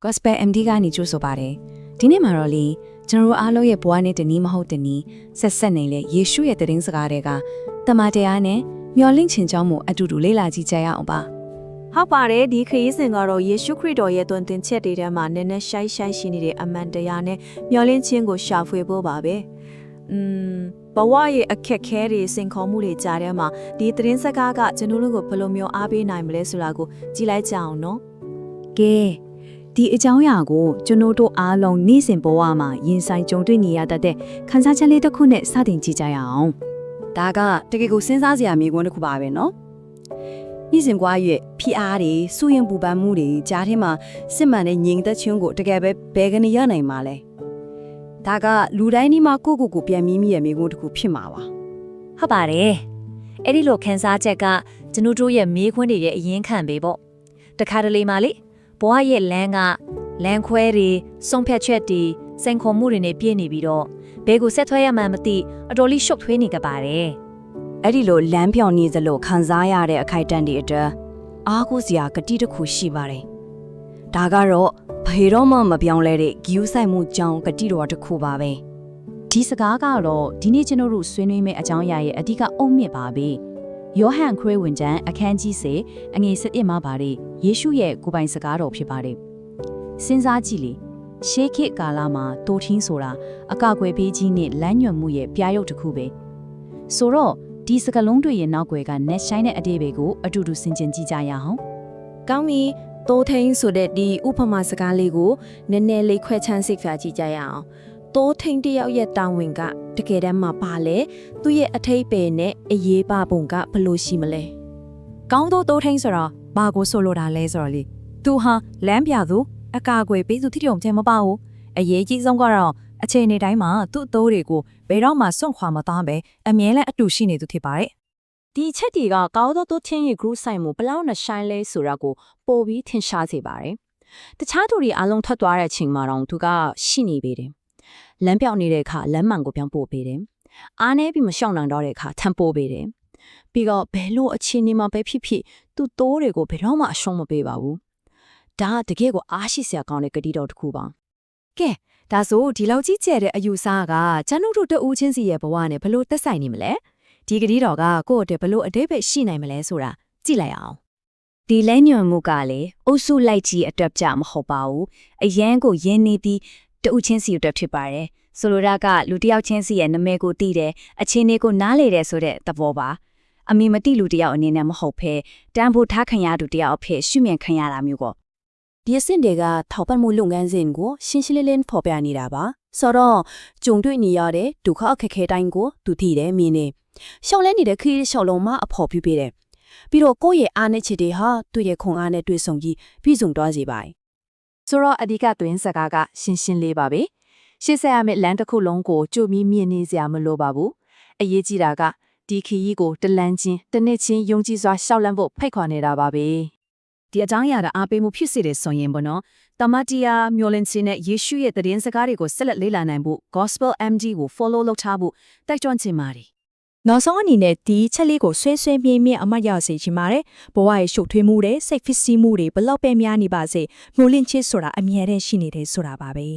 Gospel MD ကနေကြိုဆိုပါတယ်ဒီနေ့မှာတော့လေကျွန်တော်အားလုံးရဲ့ဘဝနဲ့တနည်းမဟုတ်တနည်းဆက်ဆက်နေလေယေရှုရဲ့တည်င်းစကားတွေကတမန်တရားနဲ့မျော်လင့်ခြင်းကြောင့်မို့အတူတူလေ့လာကြည့်ကြရအောင်ပါဟုတ်ပါတယ်ဒီခရီးစဉ်ကတော့ယေရှုခရစ်တော်ရဲ့သွန်သင်ချက်တွေထဲမှာနည်းနည်းရှိုင်းရှိုင်းရှိနေတဲ့အမှန်တရားနဲ့မျော်လင့်ခြင်းကိုရှာဖွေဖို့ပါပဲဘဝရဲ့အခက်ခဲတွေစင်ခေါ်မှုတွေကြားထဲမှာဒီတည်င်းစကားကကျွန်တော်တို့ကိုဘယ်လိုမျိုးအားပေးနိုင်မလဲဆိုတာကိုကြည့်လိုက်ကြအောင်နော်ကဲဒီအကြောင်းအရာကိုကျွန်တော်တို့အားလုံးနေ့စဉ်ဘဝမှာရင်ဆိုင်ကြုံတွေ့နေရတတ်တဲ့ခန်းစားချက်လေးတစ်ခုနဲ့စတင်ကြည့်ကြရအောင်ဒါကတကယ်ကိုစဉ်းစားစရာမိကွန်းတစ်ခုပါပဲနော်နေ့စဉ်ကွာရဲ့ဖိအားတွေစုရင်ပူပန်မှုတွေကြားထဲမှာစစ်မှန်တဲ့ငြိမ်သက်ခြင်းကိုတကယ်ပဲဘယ်ကနေရနိုင်မှာလဲဒါကလူတိုင်းဒီမှာကိုပြန်မိမိရဲ့မိကွန်းတစ်ခုဖြစ်မှာပါဟုတ်ပါတယ်အဲ့ဒီလိုခန်းစားချက်ကကျွန်တော်တို့ရဲ့မိခွန်းတွေရဲ့အရင်ခံပေးပေါ့တခါတလေမှလေဘဝရဲ့လမ်းကလမ်းခွဲတွေစုံဖြတ်ချက်တွေစိန်ခေါ်မှုတွေနဲ့ပြည့်နေပြီးတော့ဘဲကိုဆက်ထွဲရမှန်းမသိအတော်လေးရှုပ်ထွေးနေကြပါတယ်အဲ့ဒီလိုလမ်းပြောင်နေသလိုခံစားရတဲ့အခိုက်အတန့်တွေအတွက်အားကိုးစရာကတိတစ်ခုရှိပါတယ်ဒါကတော့ဘယ်တော့မှမပြောင်းလဲတဲ့ဂီယူဆိုင်မှုကြောင့်ကတိတော်တစ်ခုပါပဲဒီစကားကတော့ဒီနေ့ကျွန်တော်တို့ဆွေးနွေးမယ့်အကြောင်းအရာရဲ့အဓိကအုံမြင့်ပါပဲယောဟန်ခရစ်ဝင်ကျမ်းအခန်းကြီးစေအငယ်7မှာပါတဲ့ယေရှုရဲ့ကိုယ်ပိုင်စကားတော်ဖြစ်ပါတယ်စဉ်းစားကြည့်လေရှေးခေတ်ကာလမှာတိုထင်းဆိုတာအကာအကွယ်ပေးခြင်းနဲ့လမ်းညွှန်မှုရဲ့ပြားရုပ်တစ်ခုပဲဆိုတော့ဒီစကားလုံးတွေရဲ့နောက်ွယ်က net shine တဲ့အတေးတွေကိုအတူတူဆင်ခြင်ကြည့်ကြရအောင်ကောင်းပြီတိုးထင်းဆိုတဲ့ဒီဥပမာစကားလေးကိုနည်းနည်းလေးခွဲခြမ်းစိတ်ဖြာကြည့်ကြရအောင်တိုးထင်းတယောက်ရဲ့တာဝန်ကတကယ်တမ်းမှာပါလေသူ့ရဲ့အထိပ္ပယ်နဲ့အရေးပါပုံကဘယ်လိုရှိမလဲကောင်းသောတိုးထင်းဆိုတော့ဘာကိုဆိုလိုတာလဲဆိုတော့လေသူဟာလမ်းပြသူအကာအကွယ်ပေးသူတိတုံချင်းမပါဘူးအရေးကြီးဆုံးကတော့အချိန်နေတိုင်းမှာသူ့အသိုးတွေကိုဘယ်တော့မှစွန့်ခွာမသားပဲအမြဲတမ်းအတူရှိနေသူဖြစ်ပါတယ်ဒီချက်တွေကကောင်းသောတိုးချင်းရဲ့ group ဆိုင်မှုဘလောက်နဲ့ shine လဲဆိုတာကိုပို့ပြီးထင်ရှားစေပါတယ်တခြားသူတွေအလုံးထွက်သွားတဲ့အချိန်မှာတော့သူကရှိနေပေတယ်လမ်းပြောင်းနေတဲ့အခါလမ်းမှန်ကိုပြောင်းပို့ပေးတယ်အားနေပြီးမရှောင်နိုင်တော့တဲ့အခါထမ်းပို့ပေးတယ်ပြီးတော့ဘယ်လိုအခြေအနေမှာပဲဖြစ်ဖြစ်သူ့သိုးတွေကိုဘယ်တော့မှအရှုံးမပေးပါဘူးဒါတကယ်ကိုအားရှိစရာကောင်းတဲ့ကတိတော်တစ်ခုပါကဲဒါဆိုဒီလောက်ကြီးကျယ်တဲ့အယူဆကကျွန်တော်တို့တဦးချင်းစီရဲ့ဘဝနဲ့ဘလို့သက်ဆိုင်နေမလဲဒီကတိတော်ကကိုယ့်အတွက်ဘလို့အတိတ်ပဲရှိနိုင်မလဲဆိုတာကြည့်လိုက်အောင်ဒီလဲညွန်မှုကလေအုပ်စုလိုက်ကြီးအတွက်ကြမဟုတ်ပါဘူးအရန်ကိုရင်းနေပြီးတဦးချင်းစီအတွက်ဖြစ်ပါတယ်ဆိုလိုတာကလူတစ်ယောက်ချင်းစီရဲ့နာမည်ကိုသိတယ်အခြေအနေကိုနားလေတယ်ဆိုတဲ့သဘောပါအမိမတိလူတစ်ယောက်အနေနဲ့မဟုတ်ဘဲတန်းဖို့ထားခံရသူတစ်ယောက်အဖြစ်ရှုမြင်ခံရတာမျိုးပေါ့ဒီအဆင့်တွေကထောက်ပံ့မှုလုပ်ငန်းစဉ်ကိုရှင်းရှင်းလင်းလင်းဖော်ပြနေတာပါဆိုတော့ကြုံတွေ့နေရတဲ့ဒုက္ခအခက်ခဲတိုင်းကိုသူသိတယ်မြင်တယ်ရှောက်လဲနေတဲ့ခရီးရှောက်လုံးမှာအဖော်ပြုပေးတယ်ပြီးတော့ကိုယ့်ရဲ့အားနဲ့ချစ်တွေဟာသူ့ရဲ့ခွန်အားနဲ့တွေ့ဆုံပြီးပြည်စုံသွားစေပါတယ်ဆိုတော့အဓိကသွင်းစကားကရှင်းရှင်းလေးပါပဲရှေ့ဆက်ရမယ့်လမ်းတစ်ခုလုံးကိုကြိုပြီးမြင်နေစရာမလိုပါဘူးအရေးကြီးတာကဒီခရီးကိုတလန်းချင်းတစ်နှစ်ချင်းယုံကြည်စွာရှောက်လန့်ဖို့ဖိတ်ခေါ်နေတာပါပဲဒီအကြောင်းအရာကအားပေးမှုဖြစ်စေတဲ့ဆိုရင်ပေါ့နော်တမန်တရားမျော်လင့်ခြင်းနဲ့ယေရှုရဲ့တည်င်းစကားတွေကိုဆက်လက်လေ့လာနိုင်ဖို့ Gospel MD ကို follow လုပ်ထားဖို့တိုက်တွန်းချင်ပါတယ်နောက်ဆုံးအနေနဲ့ဒီချက်လေးကိုဆွဲမြင်းမြင်းအမှတ်ရစေချင်ပါတယ်ဘဝရဲ့ရှုပ်ထွေးမှုတွေစိတ်ဖိစီးမှုတွေဘလောက်ပဲများနေပါစေမျော်လင့်ခြင်းဆိုတာအမြဲတမ်းရှိနေတယ်ဆိုတာပါပဲ